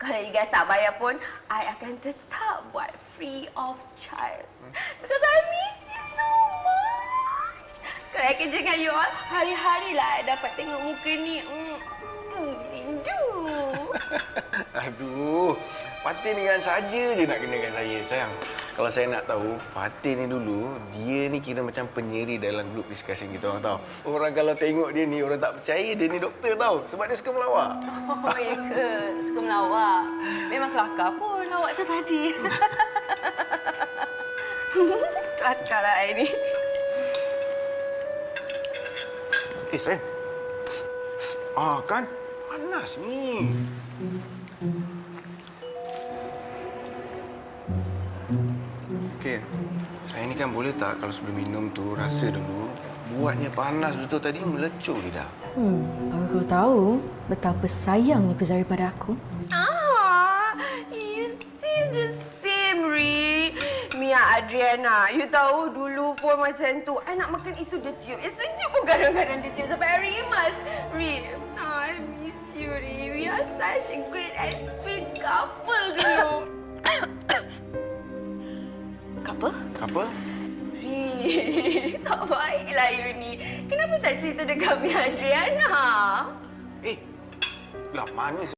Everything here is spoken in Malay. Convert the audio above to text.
Kalau you guys tak bayar pun, I akan tetap buat free of charge. Because I miss you so much. Kalau I kerja dengan you all, hari-hari lah I dapat tengok muka ni. Rindu. Aduh, Fatin ni kan saja je nak kenakan saya. Sayang, kalau saya nak tahu, Fatin ni dulu, dia ni kira macam penyeri dalam grup discussion kita orang tahu. Orang kalau tengok dia ni, orang tak percaya dia ni doktor tahu. Sebab dia suka melawak. Oh, ya ke? Suka melawak. Memang kelakar pun lawak tu tadi. Kelakar lah I ni. Sayang. Kan? Panas ni. Okey. Saya ni kan boleh tak kalau sebelum minum tu rasa dulu buatnya panas betul tadi melecur lidah. Baru kau tahu betapa sayangnya Kuzari pada aku. You still the same, Ri. Mia Adriana, you tahu dulu pun macam tu. I nak makan itu dia tiup. Sejuk pun kadang-kadang dia tiup sampai I rimas. Ri, I miss you, Ri. We are such a great and sweet couple dulu. Couple? Apa? Ri, tak baiklah you ni. Kenapa tak cerita dekat Mia Adriana? Lah manis